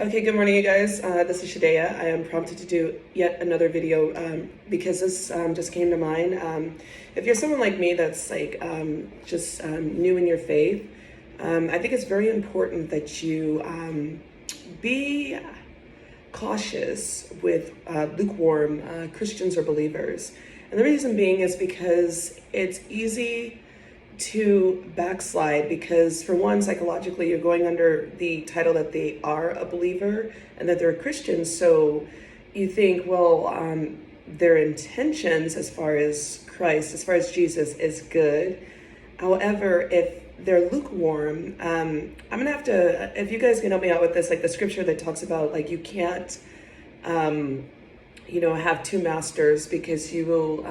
Okay, good morning, you guys. This is Shadea. I am prompted to do yet another video because this just came to mind. If you're someone like me that's like just new in your faith, I think it's very important that you be cautious with lukewarm Christians or believers. And the reason being is because it's easy to backslide because, for one, psychologically you're going under the title that they are a believer and that they're a Christian, so you think, well, their intentions as far as Christ, as far as Jesus, is good. However, if they're lukewarm, I'm gonna have to, if you guys can help me out with this, like the scripture that talks about like you can't have two masters, because you will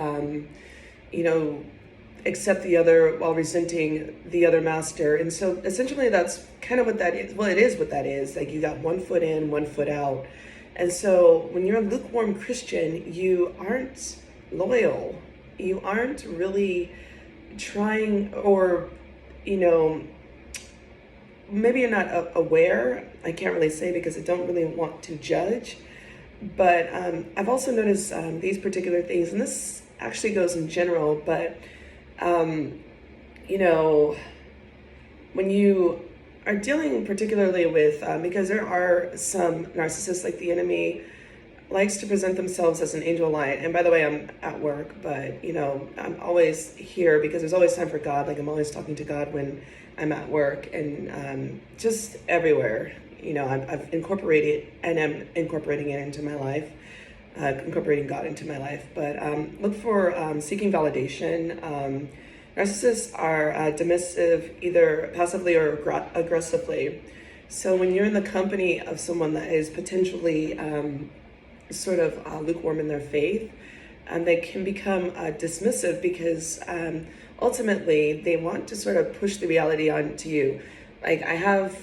accept the other while resenting the other master. And so essentially that's kind of what that is. Well, it is what that is. Like, you got one foot in, one foot out. And so when you're a lukewarm Christian, you aren't loyal. You aren't really trying, or, maybe you're not aware. I can't really say because I don't really want to judge. But I've also noticed these particular things, and this actually goes in general, but when you are dealing particularly with, because there are some narcissists, like the enemy likes to present themselves as an angel of light. And by the way, I'm at work, but I'm always here because there's always time for God. Like, I'm always talking to God when I'm at work, and just everywhere. I've incorporated, and I'm incorporating it into my life. Incorporating God into my life. But look for seeking validation. Narcissists are dismissive, either passively or aggressively. So when you're in the company of someone that is potentially sort of lukewarm in their faith, they can become dismissive because ultimately they want to sort of push the reality onto you. Like, I have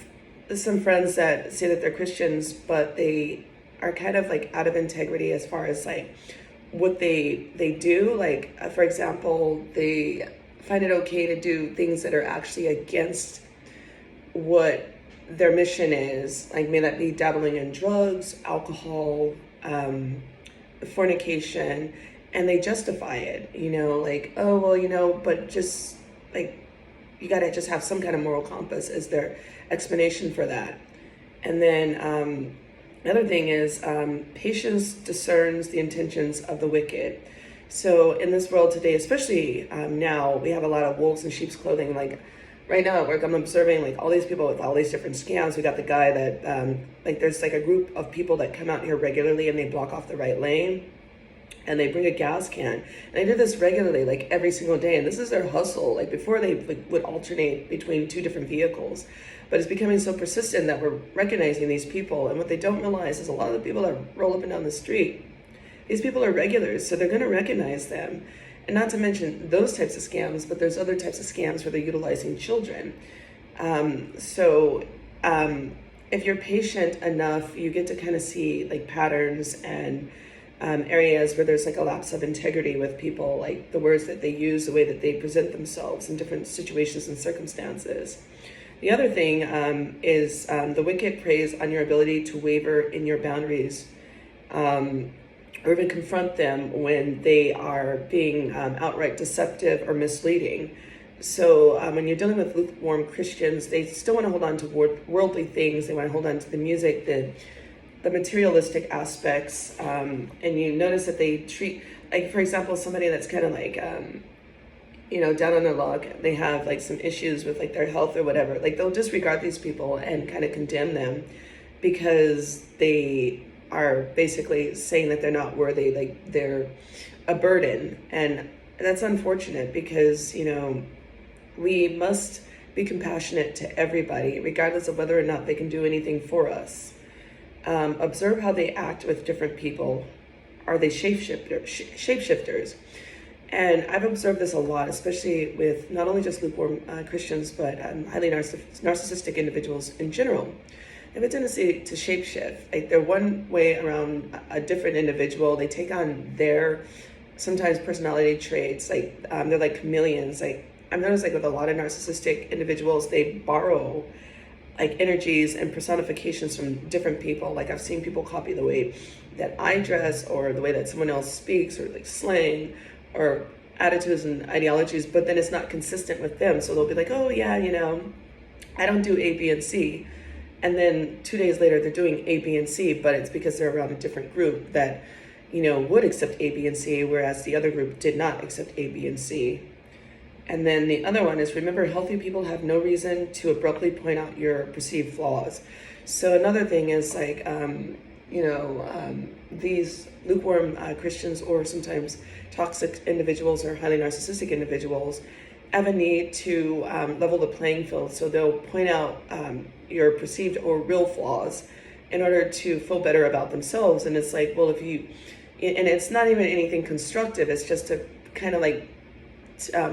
some friends that say that they're Christians, but they are kind of like out of integrity as far as like what they do. Like, for example, they find it okay to do things that are actually against what their mission is. Like, may that be dabbling in drugs, alcohol, fornication, and they justify it, like, oh, well, but just like, you gotta just have some kind of moral compass as their explanation for that. And then the other thing is patience discerns the intentions of the wicked. So in this world today, especially now, we have a lot of wolves in sheep's clothing. Like, right now at work, I'm observing like all these people with all these different scams. We got the guy that there's like a group of people that come out here regularly and they block off the right lane. And they bring a gas can, and they do this regularly, like every single day. And this is their hustle. Like, before, they would alternate between two different vehicles, but it's becoming so persistent that we're recognizing these people. And what they don't realize is a lot of the people that roll up and down the street, these people are regulars, so they're going to recognize them. And not to mention those types of scams, but there's other types of scams where they're utilizing children. If you're patient enough, you get to kind of see like patterns and areas where there's like a lapse of integrity with people, like the words that they use, the way that they present themselves in different situations and circumstances. The other thing is the wicked preys on your ability to waver in your boundaries, or even confront them when they are being outright deceptive or misleading. So when you're dealing with lukewarm Christians, they still want to hold on to worldly things. They want to hold on to the music, the materialistic aspects, and you notice that they treat, like, for example, somebody that's kind of like, down on their luck, they have like some issues with like their health or whatever, like they'll disregard these people and kind of condemn them because they are basically saying that they're not worthy, like they're a burden. And that's unfortunate because, we must be compassionate to everybody, regardless of whether or not they can do anything for us. Observe how they act with different people. Are they shapeshifters? And I've observed this a lot, especially with not only just lukewarm Christians, but highly narcissistic individuals in general. They have a tendency to shapeshift. Like, they're one way around a different individual. They take on their sometimes personality traits. Like, they're like chameleons. Like, I've noticed, like, with a lot of narcissistic individuals, they borrow like energies and personifications from different people. Like I've seen people copy the way that I dress or the way that someone else speaks or like slang or attitudes and ideologies, but then it's not consistent with them. So they'll be like, oh yeah, I don't do A, B, and C. And then 2 days later, they're doing A, B, and C, but it's because they're around a different group that, would accept A, B, and C, whereas the other group did not accept A, B, and C. And then the other one is, remember, healthy people have no reason to abruptly point out your perceived flaws. So another thing is like, these lukewarm Christians, or sometimes toxic individuals or highly narcissistic individuals, have a need to level the playing field. So they'll point out your perceived or real flaws in order to feel better about themselves. And it's like, well, and it's not even anything constructive. It's just to kind of like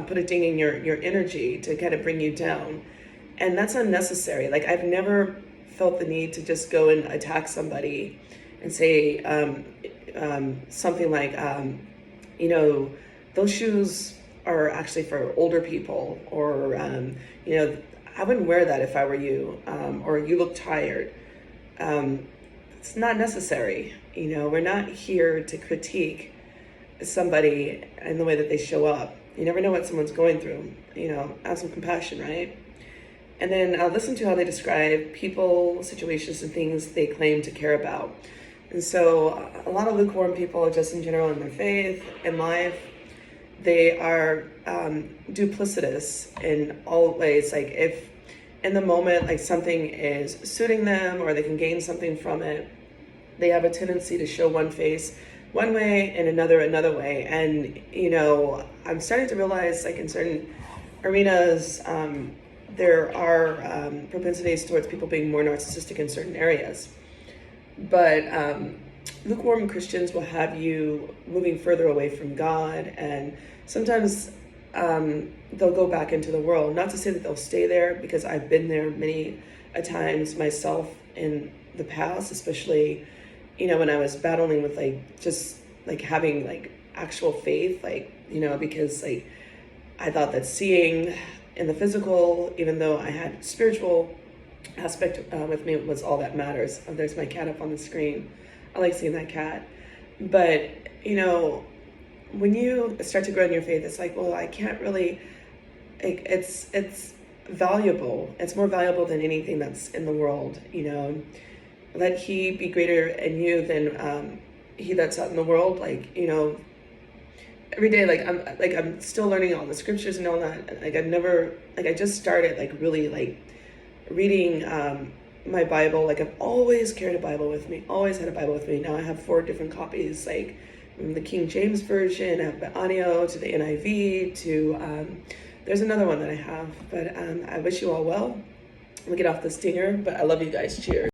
put a ding in your energy to kind of bring you down. And that's unnecessary. Like I've never felt the need to just go and attack somebody and say something like, those shoes are actually for older people, or, I wouldn't wear that if I were you, or you look tired. It's not necessary. We're not here to critique somebody in the way that they show up. You never know what someone's going through. Have some compassion, right? And then listen to how they describe people, situations, and things they claim to care about. And so a lot of lukewarm people, just in general in their faith, in life, they are duplicitous in all ways. Like if in the moment, like something is suiting them or they can gain something from it, they have a tendency to show one face one way and another way. And, I'm starting to realize, like in certain arenas, there are propensities towards people being more narcissistic in certain areas. But lukewarm Christians will have you moving further away from God, and sometimes they'll go back into the world. Not to say that they'll stay there, because I've been there many a times myself in the past, especially, when I was battling with having actual faith, because I thought that seeing in the physical, even though I had spiritual aspect with me, was all that matters. Oh, there's my cat up on the screen. I like seeing that cat. But, when you start to grow in your faith, it's like, well, I can't really, it's valuable. It's more valuable than anything that's in the world, Let he be greater in you than he that's out in the world. Every day, I'm still learning all the scriptures and all that. I just started really reading my Bible. I've always carried a Bible with me, always had a Bible with me. Now I have 4 different copies, from the King James Version, I have the audio, to the NIV, to, there's another one that I have. But I wish you all well. I'm gonna get off the stinger, but I love you guys. Cheers.